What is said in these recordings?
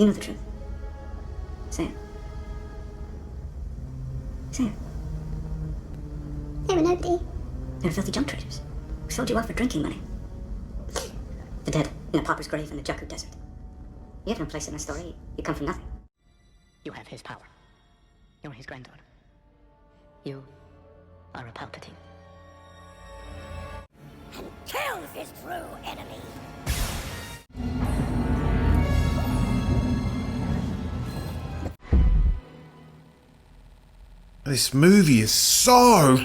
You know the truth. Say it. Say it. There were nobody. They were filthy junk traders who sold you out for drinking money. The dead in a pauper's grave in the Jakku desert. You have no place in the story. You come from nothing. You have his power. You're his granddaughter. You are a Palpatine. And kills his true enemy. This movie is so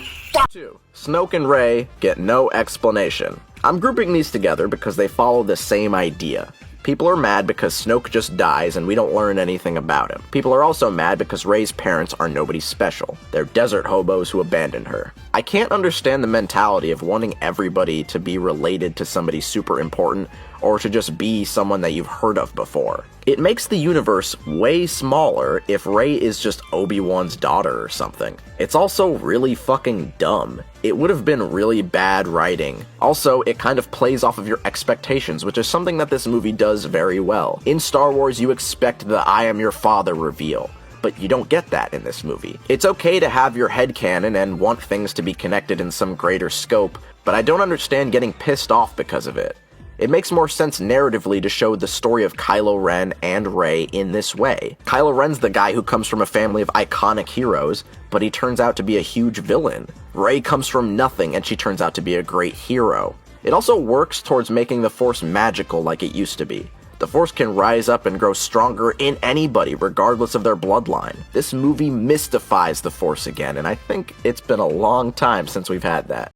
2. Snoke and Rey get no explanation. I'm grouping these together because they follow the same idea. People are mad because Snoke just dies and we don't learn anything about him. People are also mad because Rey's parents are nobody special. They're desert hobos who abandoned her. I can't understand the mentality of wanting everybody to be related to somebody super important or to just be someone that you've heard of before. It makes the universe way smaller if Rey is just Obi-Wan's daughter or something. It's also really fucking dumb. It would have been really bad writing. Also, it kind of plays off of your expectations, which is something that this movie does very well. In Star Wars, you expect the I am your father reveal, but you don't get that in this movie. It's okay to have your headcanon and want things to be connected in some greater scope, but I don't understand getting pissed off because of it. It makes more sense narratively to show the story of Kylo Ren and Rey in this way. Kylo Ren's the guy who comes from a family of iconic heroes, but he turns out to be a huge villain. Rey comes from nothing and she turns out to be a great hero. It also works towards making the Force magical like it used to be. The Force can rise up and grow stronger in anybody, regardless of their bloodline. This movie mystifies the Force again, and I think it's been a long time since we've had that.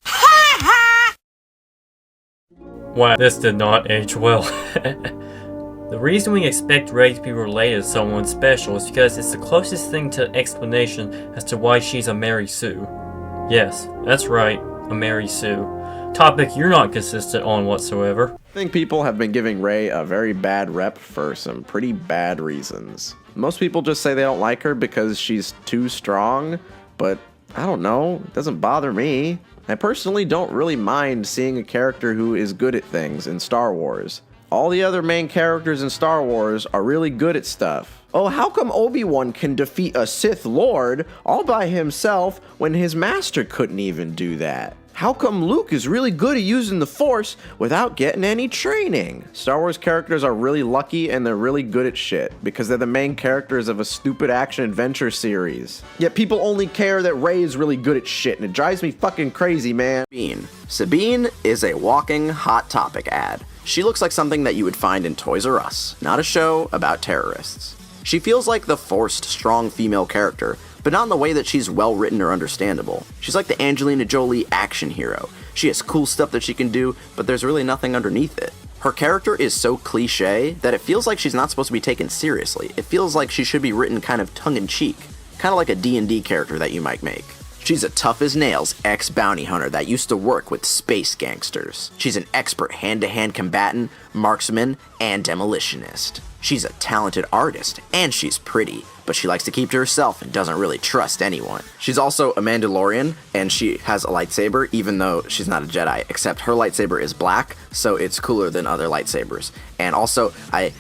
Wow, this did not age well. The reason we expect Rey to be related to someone special is because it's the closest thing to explanation as to why she's a Mary Sue. Yes, that's right, a Mary Sue. Topic you're not consistent on whatsoever. I think people have been giving Rey a very bad rep for some pretty bad reasons. Most people just say they don't like her because she's too strong, but I don't know, it doesn't bother me. I personally don't really mind seeing a character who is good at things in Star Wars. All the other main characters in Star Wars are really good at stuff. Oh, how come Obi-Wan can defeat a Sith Lord all by himself when his master couldn't even do that? How come Luke is really good at using the Force without getting any training? Star Wars characters are really lucky and they're really good at shit because they're the main characters of a stupid action-adventure series. Yet people only care that Rey is really good at shit and it drives me fucking crazy, man. Sabine is a walking Hot Topic ad. She looks like something that you would find in Toys R Us, not a show about terrorists. She feels like the forced, strong female character, but not in the way that she's well written or understandable. She's like the Angelina Jolie action hero. She has cool stuff that she can do, but there's really nothing underneath it. Her character is so cliche that it feels like she's not supposed to be taken seriously. It feels like she should be written kind of tongue-in-cheek, kind of like a D&D character that you might make. She's a tough-as-nails ex-bounty hunter that used to work with space gangsters. She's an expert hand-to-hand combatant, marksman, and demolitionist. She's a talented artist, and she's pretty, but she likes to keep to herself and doesn't really trust anyone. She's also a Mandalorian, and she has a lightsaber, even though she's not a Jedi, except her lightsaber is black, so it's cooler than other lightsabers. And also,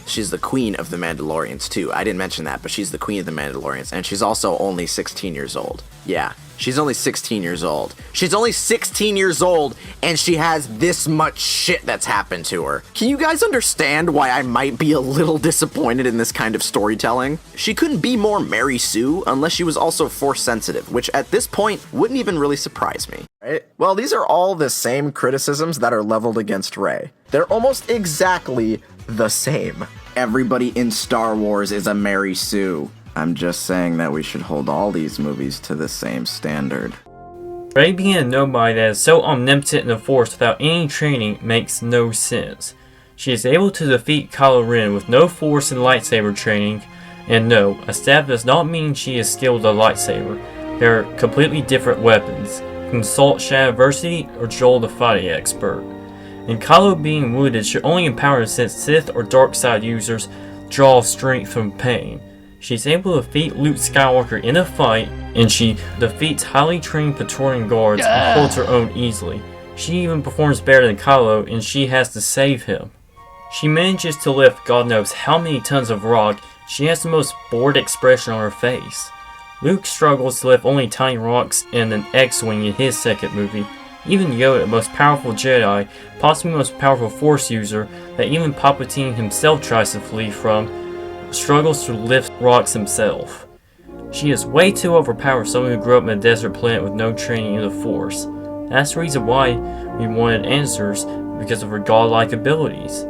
she's the queen of the Mandalorians, too. I didn't mention that, but she's the queen of the Mandalorians, and she's also only 16 years old. Yeah. She's only 16 years old. She's only 16 years old, and she has this much shit that's happened to her. Can you guys understand why I might be a little disappointed in this kind of storytelling? She couldn't be more Mary Sue unless she was also Force sensitive, which at this point wouldn't even really surprise me. Right? Well, these are all the same criticisms that are leveled against Rey. They're almost exactly the same. Everybody in Star Wars is a Mary Sue. I'm just saying that we should hold all these movies to the same standard. Rey being a nobody that is so omnipotent in the Force without any training makes no sense. She is able to defeat Kylo Ren with no Force and lightsaber training, and no, a staff does not mean she is skilled with a lightsaber. They are completely different weapons. Consult Shadiversity or Joel the fighting expert. And Kylo being wounded should only empower her since Sith or dark side users draw strength from pain. She's able to defeat Luke Skywalker in a fight, and she defeats highly trained Praetorian guards and holds her own easily. She even performs better than Kylo, and she has to save him. She manages to lift God knows how many tons of rock. She has the most bored expression on her face. Luke struggles to lift only tiny rocks in an X-Wing in his second movie. Even Yoda, the most powerful Jedi, possibly the most powerful Force user that even Palpatine himself tries to flee from, struggles to lift rocks himself. She is way too overpowered for someone who grew up in a desert planet with no training in the Force. That's the reason why we wanted answers, because of her godlike abilities.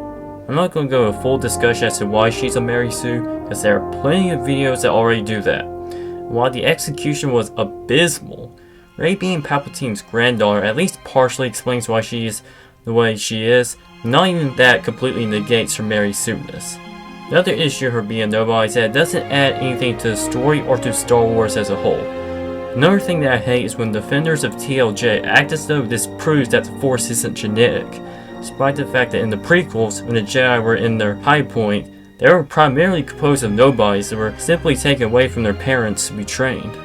I'm not going to go into a full discussion as to why she's a Mary Sue, because there are plenty of videos that already do that. While the execution was abysmal, Rey being Palpatine's granddaughter at least partially explains why she is the way she is. Not even that completely negates her Mary Sue-ness. The other issue of her being nobody is that it doesn't add anything to the story or to Star Wars as a whole. Another thing that I hate is when defenders of TLJ act as though this proves that the Force isn't genetic, despite the fact that in the prequels, when the Jedi were in their high point, they were primarily composed of nobodies that were simply taken away from their parents to be trained.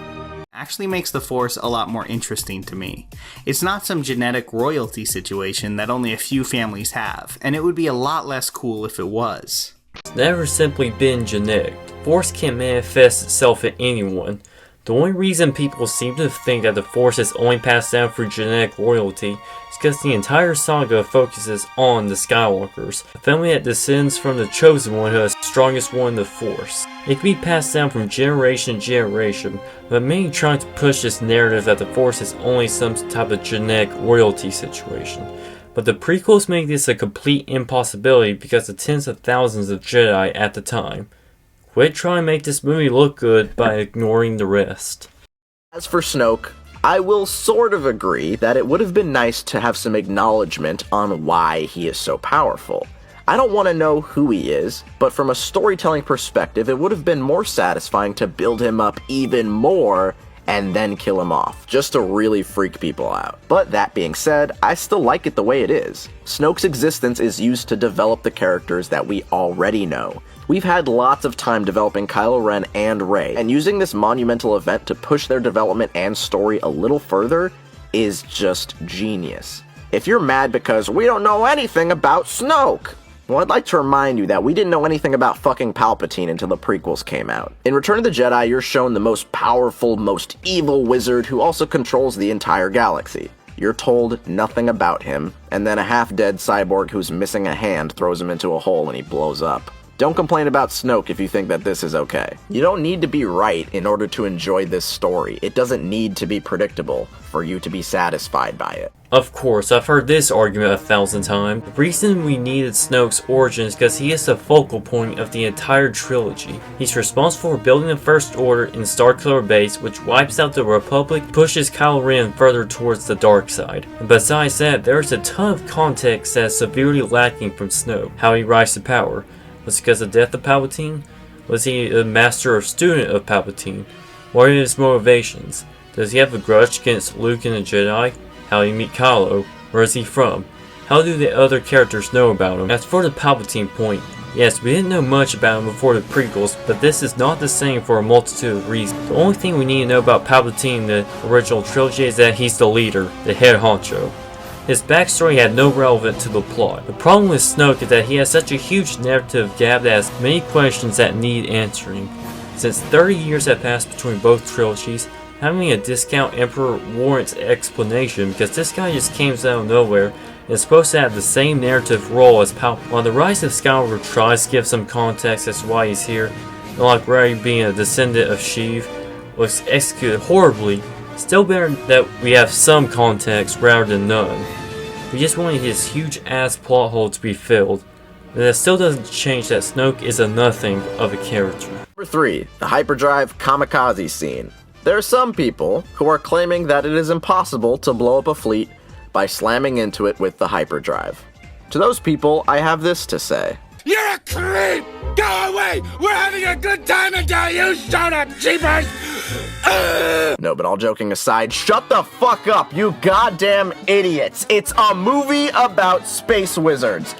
Actually makes the Force a lot more interesting to me. It's not some genetic royalty situation that only a few families have, and it would be a lot less cool if it was. It's never simply been genetic. Force can manifest itself in anyone. The only reason people seem to think that the Force is only passed down through genetic royalty is because the entire saga focuses on the Skywalkers, a family that descends from the Chosen One who is the strongest one in the Force. It can be passed down from generation to generation, but many trying to push this narrative that the Force is only some type of genetic royalty situation. But the prequels make this a complete impossibility because of tens of thousands of Jedi at the time. Quit trying to make this movie look good by ignoring the rest. As for Snoke, I will sort of agree that it would have been nice to have some acknowledgement on why he is so powerful. I don't want to know who he is, but from a storytelling perspective, it would have been more satisfying to build him up even more and then kill him off, just to really freak people out. But that being said, I still like it the way it is. Snoke's existence is used to develop the characters that we already know. We've had lots of time developing Kylo Ren and Rey, and using this monumental event to push their development and story a little further is just genius. If you're mad because we don't know anything about Snoke, well, I'd like to remind you that we didn't know anything about fucking Palpatine until the prequels came out. In Return of the Jedi, you're shown the most powerful, most evil wizard who also controls the entire galaxy. You're told nothing about him, and then a half-dead cyborg who's missing a hand throws him into a hole and he blows up. Don't complain about Snoke if you think that this is okay. You don't need to be right in order to enjoy this story. It doesn't need to be predictable for you to be satisfied by it. Of course, I've heard this argument 1,000 times. The reason we needed Snoke's origin is because he is the focal point of the entire trilogy. He's responsible for building the First Order in Starkiller Base, which wipes out the Republic, pushes Kylo Ren further towards the dark side. And besides that, there's a ton of context that is severely lacking from Snoke. How he rise to power. Was it because of the death of Palpatine? Was he a master or student of Palpatine? What are his motivations? Does he have a grudge against Luke and the Jedi? How did he meet Kylo? Where is he from? How do the other characters know about him? As for the Palpatine point, yes, we didn't know much about him before the prequels, but this is not the same for a multitude of reasons. The only thing we need to know about Palpatine in the original trilogy is that he's the leader, the head honcho. His backstory had no relevance to the plot. The problem with Snoke is that he has such a huge narrative gap that has many questions that need answering. Since 30 years have passed between both trilogies, having a discount Emperor warrants explanation because this guy just came out of nowhere and is supposed to have the same narrative role as Palpatine. While the Rise of Skywalker tries to give some context as to why he's here, and like Rey being a descendant of Sheev was executed horribly, still better that we have some context rather than none. We just wanted his huge ass plot hole to be filled, but that still doesn't change that Snoke is a nothing of a character. Number 3. The hyperdrive kamikaze scene. There are some people who are claiming that it is impossible to blow up a fleet by slamming into it with the hyperdrive. To those people, I have this to say. You're a creep! Go away! We're having a good time until you showed up, jeepers! No, but all joking aside, shut the fuck up, you goddamn idiots! It's a movie about space wizards!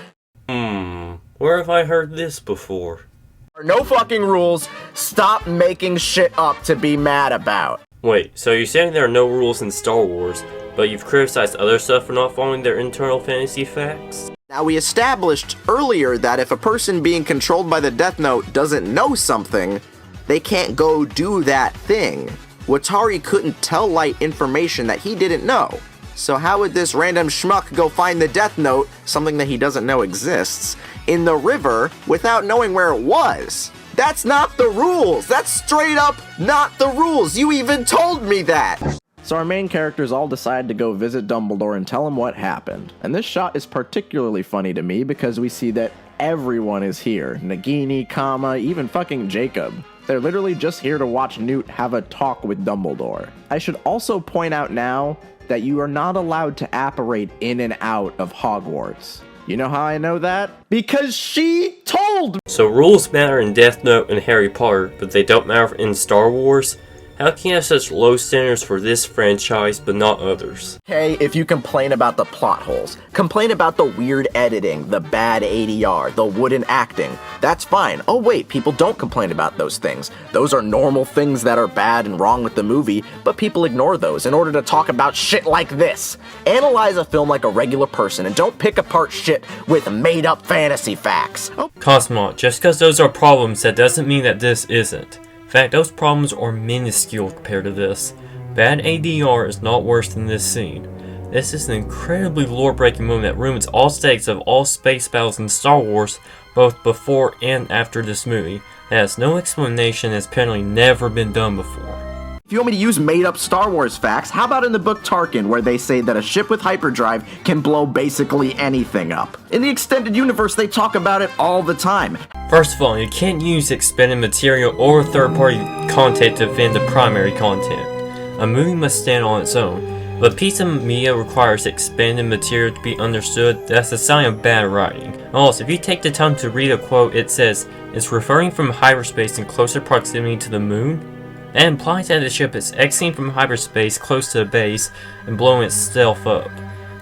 Where have I heard this before? There are no fucking rules. Stop making shit up to be mad about. Wait, so you're saying there are no rules in Star Wars, but you've criticized other stuff for not following their internal fantasy facts? Now, we established earlier that if a person being controlled by the Death Note doesn't know something, they can't go do that thing. Watari couldn't tell Light information that he didn't know. So how would this random schmuck go find the Death Note, something that he doesn't know exists, in the river without knowing where it was? That's not the rules! That's straight up not the rules! You even told me that! So our main characters all decide to go visit Dumbledore and tell him what happened. And this shot is particularly funny to me because we see that everyone is here. Nagini, Kama, even fucking Jacob. They're literally just here to watch Newt have a talk with Dumbledore. I should also point out now that you are not allowed to apparate in and out of Hogwarts. You know how I know that? Because she told me! So rules matter in Death Note and Harry Potter, but they don't matter in Star Wars? How can you have such low standards for this franchise but not others? Hey, if you complain about the plot holes, complain about the weird editing, the bad ADR, the wooden acting, that's fine. Oh wait, people don't complain about those things. Those are normal things that are bad and wrong with the movie, but people ignore those in order to talk about shit like this. Analyze a film like a regular person and don't pick apart shit with made-up fantasy facts. Oh. Cosmonaut, just because those are problems, that doesn't mean that this isn't. In fact, those problems are minuscule compared to this. Bad ADR is not worse than this scene. This is an incredibly lore-breaking moment that ruins all stakes of all space battles in Star Wars, both before and after this movie. That has no explanation and has apparently never been done before. If you want me to use made-up Star Wars facts, how about in the book Tarkin, where they say that a ship with hyperdrive can blow basically anything up? In the extended universe, they talk about it all the time. First of all, you can't use expanded material or third-party content to defend the primary content. A movie must stand on its own. If a piece of media requires expanded material to be understood, that's a sign of bad writing. Also, if you take the time to read a quote, it says, "It's referring from hyperspace in closer proximity to the moon." That implies that the ship is exiting from hyperspace close to the base and blowing itself up,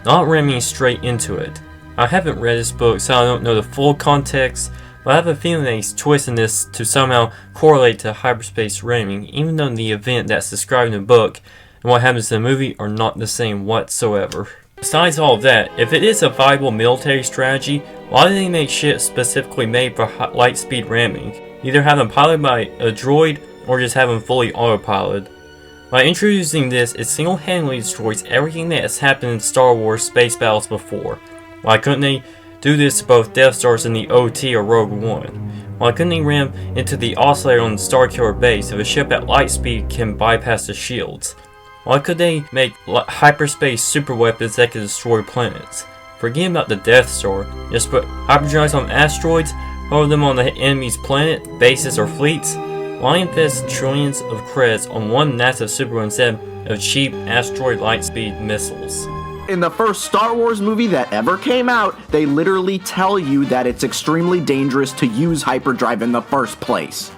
not ramming straight into it. I haven't read this book, so I don't know the full context, but I have a feeling that he's twisting this to somehow correlate to hyperspace ramming, even though the event that's described in the book and what happens in the movie are not the same whatsoever. Besides all of that, if it is a viable military strategy, why do they make ships specifically made for light speed ramming? Either have them piloted by a droid, or just have them fully autopiloted. By introducing this, it single-handedly destroys everything that has happened in Star Wars space battles before. Why couldn't they do this to both Death Stars in the OT or Rogue One? Why couldn't they ram into the oscillator on the Starkiller base if a ship at light speed can bypass the shields? Why could they make hyperspace super weapons that could destroy planets? Forget about the Death Star, just put hyperdrives on asteroids, hover them on the enemy's planet, bases, or fleets. Why invest trillions of credits on one NASA super instead of cheap asteroid lightspeed missiles? In the first Star Wars movie that ever came out, they literally tell you that it's extremely dangerous to use hyperdrive in the first place.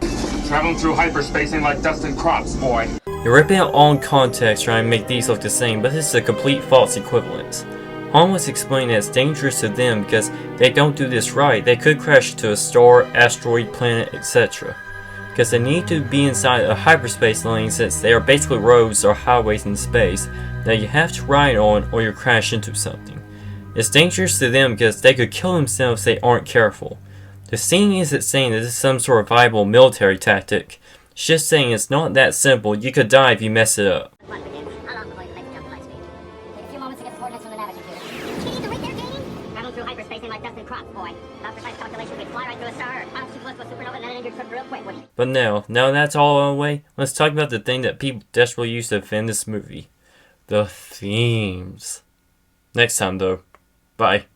Traveling through hyperspacing like dust and crops, boy. You're ripping out all in context trying to make these look the same, but this is a complete false equivalence. Han was explaining that it's dangerous to them because they don't do this right. They could crash into a star, asteroid, planet, etc. Because they need to be inside a hyperspace lane since they are basically roads or highways in space that you have to ride on or you crash into something. It's dangerous to them because they could kill themselves if they aren't careful. The scene isn't saying that this is some sort of viable military tactic. It's just saying it's not that simple. You could die if you mess it up. How long before you make the jump to light speed? Take a few moments to get the coordinates from the navigator. You need to read their game? Traveling through hyperspace like dust and crops, boy. Without precise calculation, we'd fly right through a star, bounce too close to a supernova, and then end your trip real quick, wouldn't you? But now that's all on the way, let's talk about the thing that people desperately use to defend this movie. The themes. Next time though. Bye.